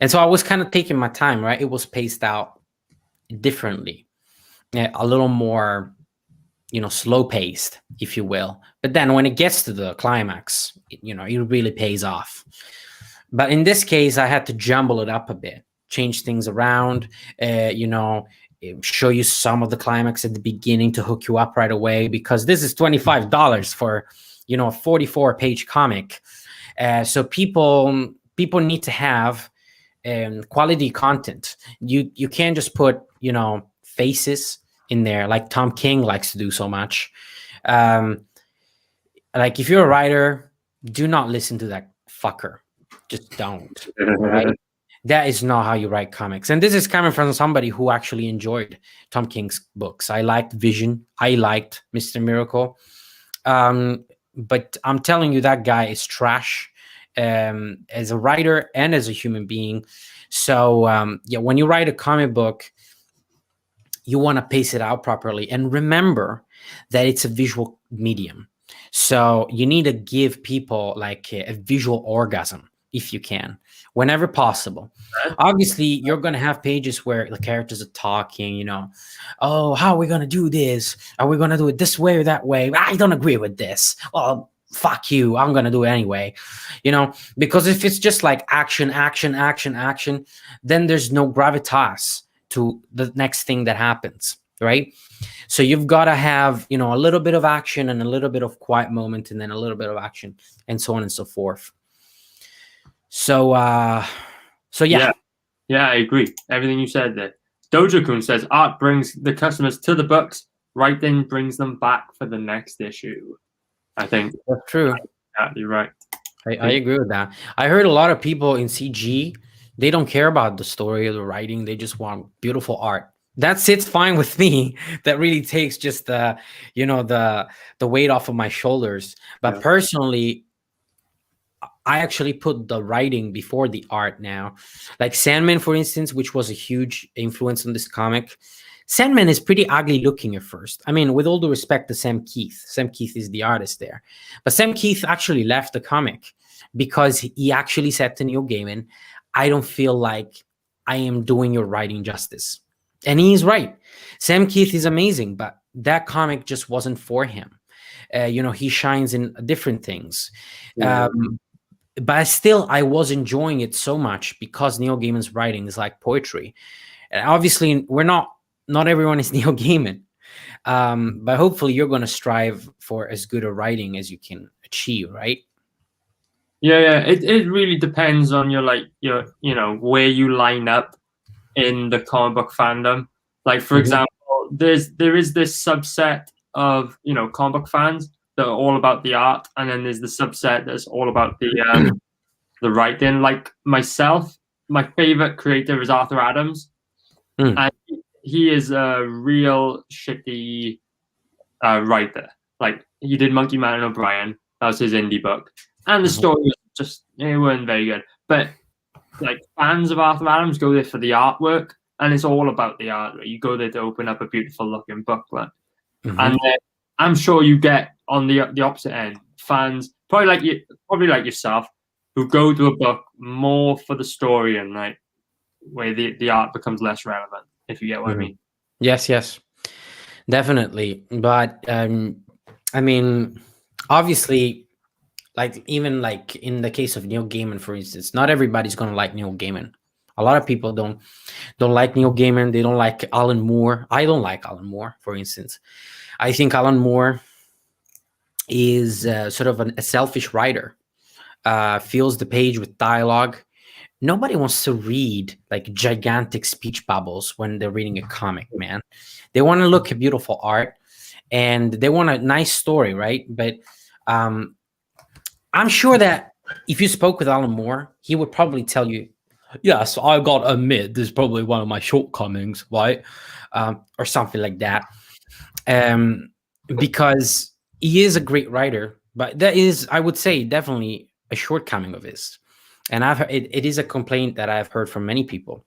And so I was kind of taking my time, right? It was paced out differently, a little more, slow paced, if you will. But then when it gets to the climax, it really pays off. But in this case, I had to jumble it up a bit, change things around, show you some of the climax at the beginning to hook you up right away, because this is $25 for, a 44-page comic. So people need to have quality content. You can't just put faces in there like Tom King likes to do so much. Like, if you're a writer, do not listen to that fucker. Just don't. Right? That is not how you write comics. And this is coming from somebody who actually enjoyed Tom King's books. I liked Vision. I liked Mr. Miracle. But I'm telling you, that guy is trash. As a writer and as a human being. So when you write a comic book, you want to pace it out properly, and remember that it's a visual medium. So you need to give people like a visual orgasm, if you can, whenever possible. Obviously, you're going to have pages where the characters are talking, oh, how are we going to do this? Are we going to do it this way or that way? I don't agree with this. Well, fuck you, I'm gonna do it anyway, because if it's just like action, then there's no gravitas to the next thing that happens, right? So you've got to have a little bit of action and a little bit of quiet moment, and then a little bit of action, and so on and so forth. So yeah, I agree, everything you said there. Dojo-kun says art brings the customers to the books, writing brings them back for the next issue. I think that's true. Yeah, you're right. I agree with that. I heard a lot of people in CG They don't care about the story or the writing. They just want beautiful art. That sits fine with me. That really takes just the, the weight off of my shoulders. But Yeah. personally, I actually put the writing before the art now. Like Sandman, for instance, which was a huge influence on this comic. Sandman is pretty ugly looking at first. I mean, with all due respect to Sam Keith. Sam Keith is the artist there. But Sam Keith actually left the comic because he actually said to Neil Gaiman, I don't feel like I am doing your writing justice. And he's right. Sam Keith is amazing, but that comic just wasn't for him. He shines in different things. Yeah. But still, I was enjoying it so much because Neil Gaiman's writing is like poetry. And obviously, not everyone is Neil Gaiman. But hopefully you're going to strive for as good a writing as you can achieve, right? Yeah. It really depends on your where you line up in the comic book fandom. Like, for example, there is this subset of comic book fans that are all about the art, and then there's the subset that's all about the writing. Like myself, my favorite creator is Arthur Adams, and he is a real shitty writer. Like, he did Monkey Man and O'Brien. That was his indie book, and the story was just, it weren't very good. But like, fans of Arthur Adams go there for the artwork, and it's all about the art. You go there to open up a beautiful looking booklet, and then I'm sure you get on the opposite end fans, probably like yourself, who go to a book more for the story and like where the art becomes less relevant. If you get what I mean. Yes, definitely. But I mean, obviously, like even like in the case of Neil Gaiman, for instance, not everybody's gonna like Neil Gaiman. A lot of people don't like Neil Gaiman. They don't like Alan Moore. I don't like Alan Moore, for instance. I think Alan Moore is sort of a selfish writer. Fills the page with dialogue. Nobody wants to read like gigantic speech bubbles when they're reading a comic, man. They want to look at beautiful art and they want a nice story, right? But I'm sure that if you spoke with Alan Moore, he would probably tell you, yes, I got to admit, this is probably one of my shortcomings, right? Or something like that. Because he is a great writer, but that is, I would say, definitely a shortcoming of his. And it is a complaint that I've heard from many people.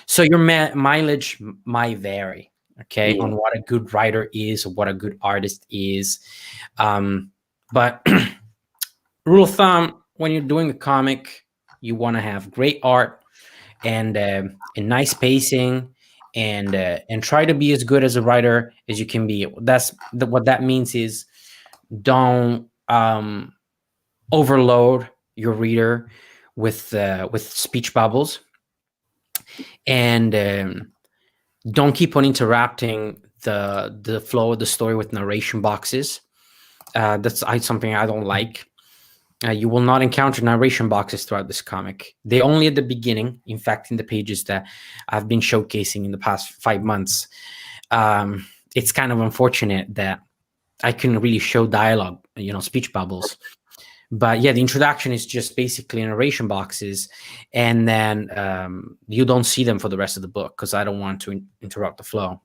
So your mileage might vary, okay, on what a good writer is, or what a good artist is. But rule of thumb, when you're doing a comic, you want to have great art and a nice pacing, and try to be as good as a writer as you can be. What that means is don't overload your reader with speech bubbles, and don't keep on interrupting the flow of the story with narration boxes. That's something I don't like. You will not encounter narration boxes throughout this comic. They only at the beginning, in fact, in the pages that I've been showcasing in the past 5 months. It's kind of unfortunate that I couldn't really show dialogue, speech bubbles. But yeah, the introduction is just basically narration boxes, and then you don't see them for the rest of the book because I don't want to interrupt the flow.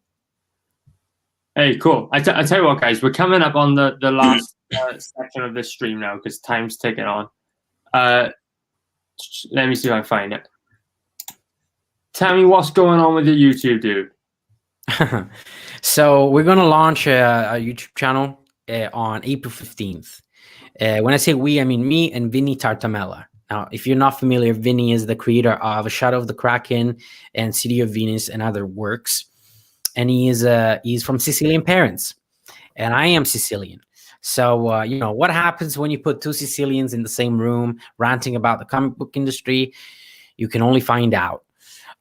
Hey, cool. I tell you what, guys, we're coming up on the last section of this stream now because time's ticking on. Let me see if I can find it. Tell me what's going on with your YouTube, dude. So we're going to launch a YouTube channel on April 15th. When I say we, I mean me and Vinny Tartamella. Now, if you're not familiar, Vinny is the creator of A Shadow of the Kraken and City of Venus and other works. And he's from Sicilian parents. And I am Sicilian. So, what happens when you put two Sicilians in the same room ranting about the comic book industry? You can only find out.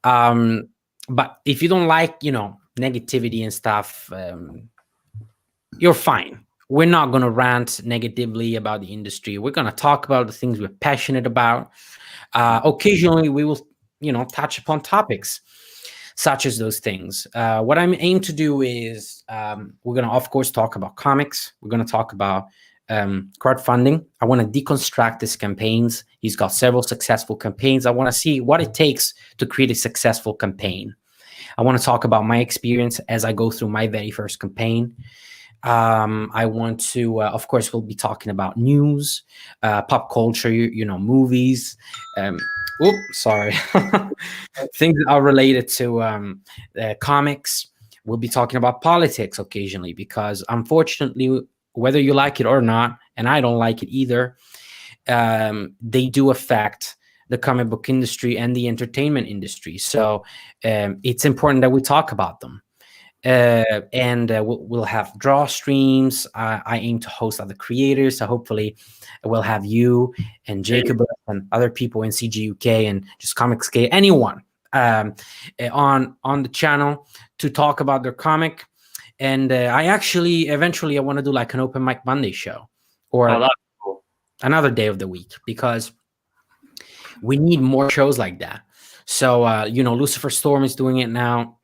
But if you don't like, negativity and stuff, you're fine. We're not going to rant negatively about the industry. We're going to talk about the things we're passionate about. Occasionally, we will, touch upon topics such as those things. What I'm aiming to do is we're going to, of course, talk about comics. We're going to talk about crowdfunding. I want to deconstruct his campaigns. He's got several successful campaigns. I want to see what it takes to create a successful campaign. I want to talk about my experience as I go through my very first campaign. I want to, of course, we'll be talking about news, pop culture, movies. Sorry. Things that are related to comics. We'll be talking about politics occasionally because, unfortunately, whether you like it or not, and I don't like it either, they do affect the comic book industry and the entertainment industry. So it's important that we talk about them. And we'll have draw streams. I aim to host other creators. So hopefully we'll have you and Jacobus and other people in CG UK and just Comics Gate, anyone on the channel to talk about their comic. And I actually eventually I want to do like an open mic Monday show or another day of the week because we need more shows like that. So Lucifer Storm is doing it now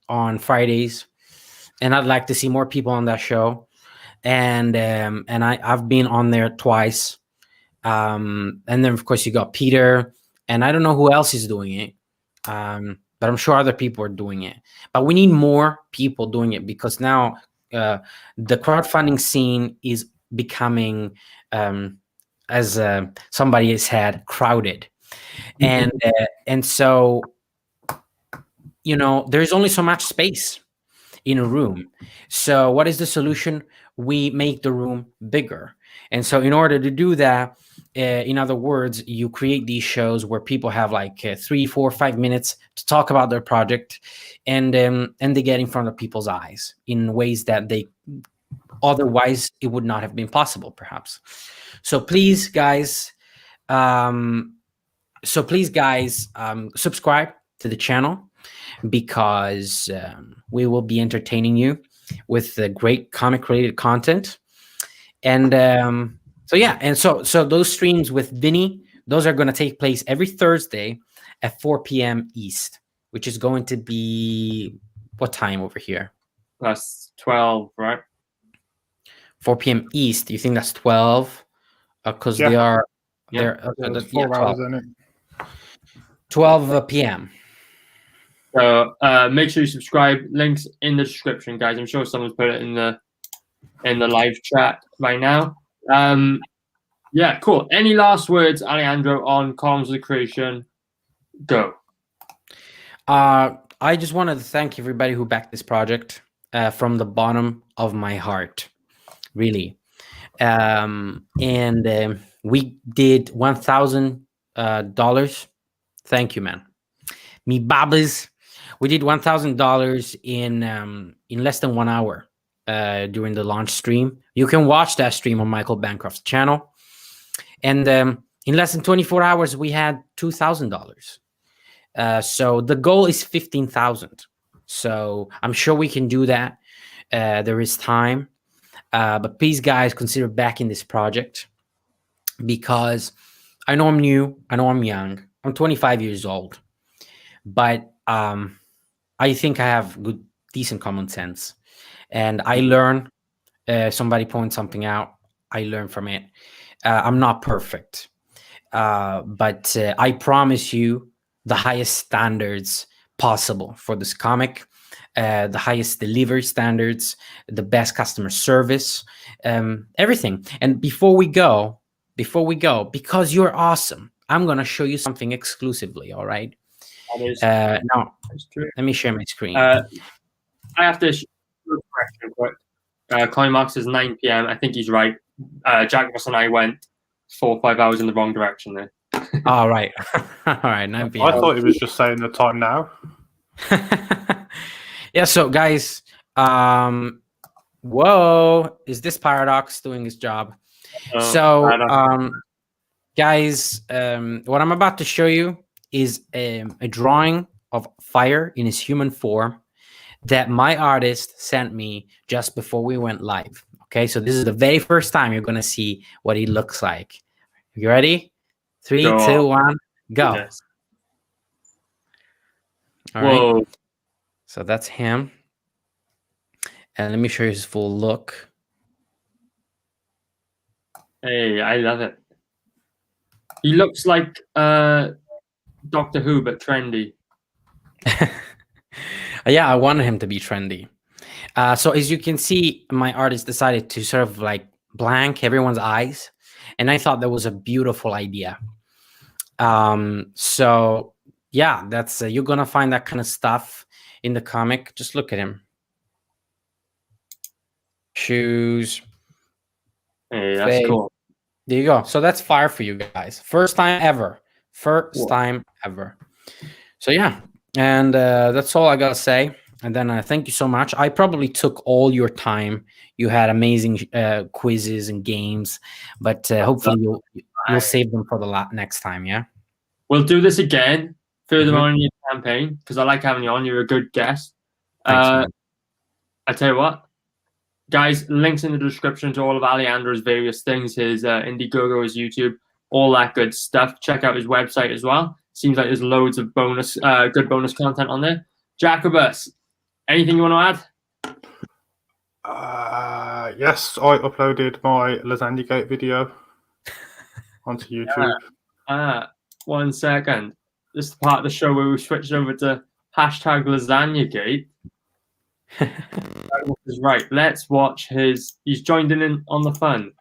on Fridays, and I'd like to see more people on that show. And I've been on there twice. And then of course you got Peter, and I don't know who else is doing it. But I'm sure other people are doing it. But we need more people doing it because now the crowdfunding scene is becoming, as somebody has said, crowded. And so, there's only so much space in a room. So what is the solution? We make the room bigger. And so in order to do that, in other words, you create these shows where people have like 3, 4, 5 minutes to talk about their project, and they get in front of people's eyes in ways that they otherwise it would not have been possible, perhaps. So please, guys, subscribe to the channel because we will be entertaining you with great comic-related content. And so those streams with Vinny, those are going to take place every Thursday at 4 p.m. East, which is going to be what time over here? That's 12, right? 4 p.m. East. You think that's 12? Because they are. Yeah. They're 4 hours, isn't it? 12 p.m. So make sure you subscribe. Links in the description, guys. I'm sure someone's put it in the live chat right now. Yeah, cool. Any last words, Alejandro, on Comms of the Creation? Go. I just wanted to thank everybody who backed this project from the bottom of my heart, really. We did $1,000. Thank you, man. Me babas. We did $1,000 in less than 1 hour during the launch stream. You can watch that stream on Michael Bancroft's channel. And in less than 24 hours, we had $2,000. So the goal is 15,000. So I'm sure we can do that. There is time. But please, guys, consider backing this project because I know I'm new. I know I'm young. I'm 25 years old. But I think I have decent common sense. And I learn. Somebody points something out. I learn from it. I'm not perfect. But I promise you the highest standards possible for this comic, the highest delivery standards, the best customer service, everything. And before we go, because you're awesome, I'm going to show you something exclusively, all right? Now, let me share my screen. I have to correction quick. Climax is 9 p.m. I think he's right. Jacobus and I went 4 or 5 hours in the wrong direction there. All right. All right, 9 p.m. I thought he was just saying the time now. Yeah, so guys, whoa, is this Paradox doing his job? Guys, what I'm about to show you is a drawing of fire in his human form that my artist sent me just before we went live. Okay, so this is the very first time you're going to see what he looks like. You ready? 3, 2, 1, go. Yes. All right. So that's him. And let me show you his full look. Hey, I love it. He looks like Doctor Who, but trendy. Yeah, I wanted him to be trendy. So as you can see, my artist decided to sort of like blank everyone's eyes, and I thought that was a beautiful idea. So yeah, that's you're gonna find that kind of stuff in the comic. Just look at him. Shoes. Hey, that's face. cool. There you go. So that's fire for you guys. First time ever. First time ever. So yeah, and that's all I gotta say. And then thank you so much. I probably took all your time. You had amazing quizzes and games, but hopefully you'll save them for the next time. Yeah. We'll do this again further on in your campaign because I like having you on. You're a good guest. Thanks, man. I tell you what, guys, links in the description to all of Alejandro's various things, his Indiegogo, his YouTube, all that good stuff. Check out his website as well. Seems like there's loads of good bonus content on there. Jacobus, anything you want to add? Yes, I uploaded my Lasagna Gate video onto YouTube. 1 second. This is the part of the show where we switched over to hashtag Lasagna Gate. Is right. Let's watch his. He's joined in on the fun.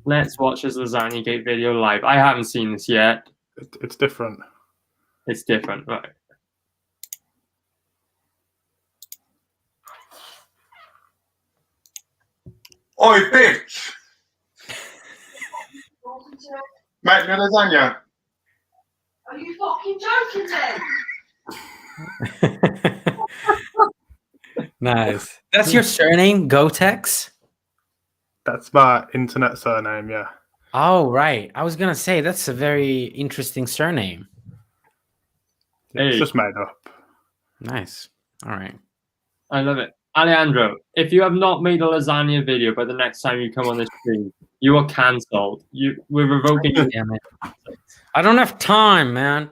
Let's watch his Lasagna Gate video live. I haven't seen this yet. It's different. It's different, right? Oi, bitch! Make me lasagna. Are you fucking joking then? Nice. That's your surname, Gotex? That's my internet surname, yeah. Oh, right. I was gonna say that's a very interesting surname. It's just made up. Nice. All right. I love it. Alejandro, if you have not made a lasagna video by the next time you come on the stream, you are cancelled. We're revoking you. Damn it. I don't have time, man.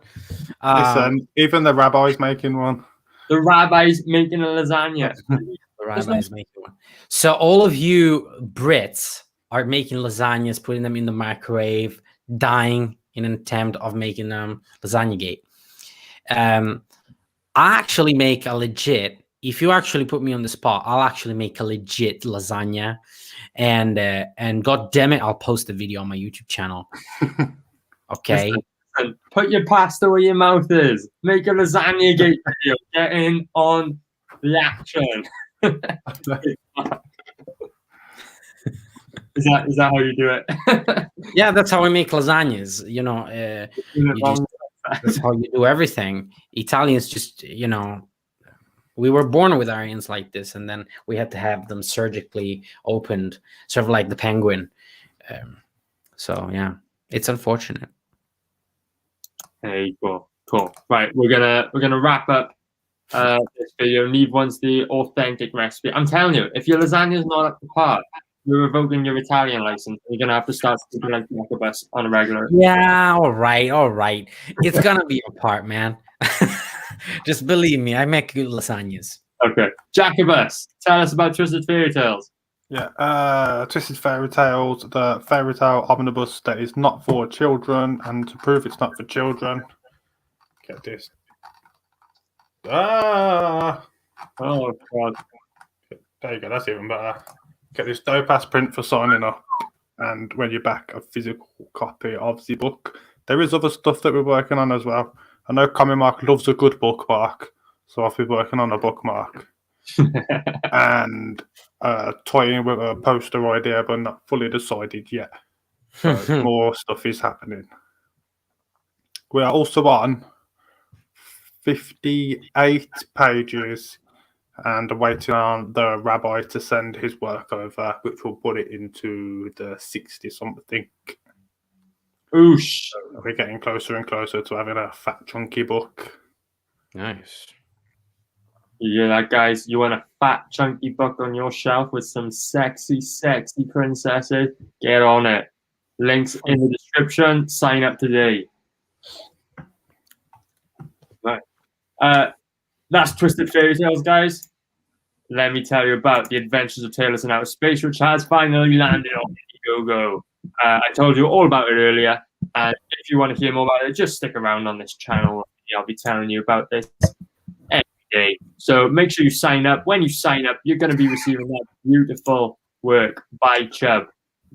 Listen, even the rabbi's making one. The rabbi's making a lasagna. The rabbi's making one. So all of you Brits are making lasagnas, putting them in the microwave, dying in an attempt of making them Lasagna Gate. I actually make a legit. If you actually put me on the spot, I'll actually make a legit lasagna, and God damn it, I'll post the video on my YouTube channel. Okay. Listen, put your pasta where your mouth is. Make a Lasagna Gate video. Get in on the action. Is that how you do it? Yeah, that's how I make lasagnas. You know, that's how you do everything. Italians just, we were born with Aryans like this, and then we had to have them surgically opened, sort of like the penguin. So yeah, it's unfortunate. Hey, cool. Right, we're gonna wrap up this video. Neve wants the authentic recipe. I'm telling you, if your lasagna is not up to par, you're revoking your Italian license. You're gonna have to start speaking like Jacobus on a regular. Yeah, all right. It's gonna be a part, man. Just believe me, I make good lasagnas. Okay, Jacobus, tell us about Twisted Fairy Tales. Yeah, Twisted Fairy Tales, the fairy tale omnibus that is not for children, and to prove it's not for children, get this. Oh God! There you go, that's even better. Get this dope ass print for signing up, and when you're back, a physical copy of the book. There is other stuff that we're working on as well. I know Comic Mark loves a good bookmark, so I'll be working on a bookmark. And toying with a poster idea, but not fully decided yet. So more stuff is happening. We are also on 58 pages and waiting on the rabbi to send his work over, which will put it into the 60-something. Oosh. So we're getting closer and closer to having a fat, chunky book. Nice. You hear that, guys? You want a fat, chunky book on your shelf with some sexy, sexy princesses? Get on it. Links in the description. Sign up today. Right. That's Twisted Fairy Tales, guys. Let me tell you about the Adventures of Taylor in Outer Space, which has finally landed on Indiegogo. I told you all about it earlier, and if you want to hear more about it, just stick around on this channel. I'll be telling you about this every day. So make sure you sign up. When you sign up, you're going to be receiving that beautiful work by Chubb.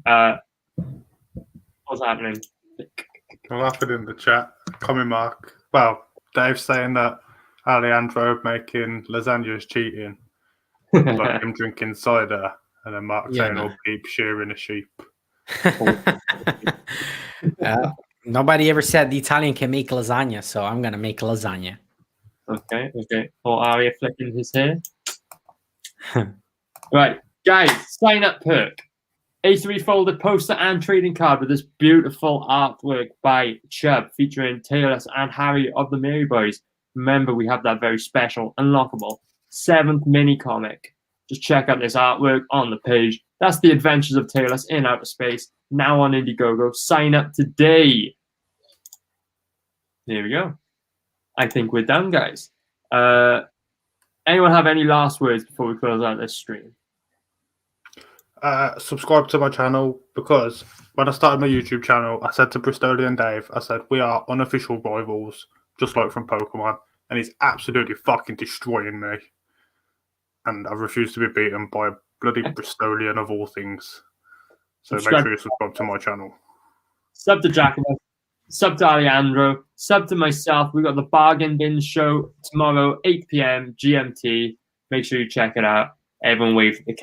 What's happening? I'm laughing in the chat. Comment mark. Well, Dave's saying that Alejandro making lasagna is cheating. Like him drinking cider. And then Mark saying, no. "Oh, peep shearing a sheep." Nobody ever said the Italian can make lasagna, so I'm gonna make lasagna. Okay. Or Aria flicking his hair. Right, guys, sign up Perk. A3 folded poster and trading card with this beautiful artwork by Chubb featuring Taylor and Harry of the Mary Boys. Remember, we have that very special, unlockable 7th mini comic. Just check out this artwork on the page. That's The Adventures of Taylor in Outer Space, now on Indiegogo. Sign up today. There we go. I think we're done, guys. Anyone have any last words before we close out this stream? Subscribe to my channel, because when I started my YouTube channel, I said to Bristolian Dave, I said, we are unofficial rivals, just like from Pokemon, and he's absolutely fucking destroying me. And I refuse to be beaten by a bloody Bristolian of all things. So make sure you subscribe to my channel. Sub to Jacobus, sub to Alejandro, sub to myself. We've got the Bargain Bin show tomorrow, 8 p.m. GMT. Make sure you check it out. Everyone wave for the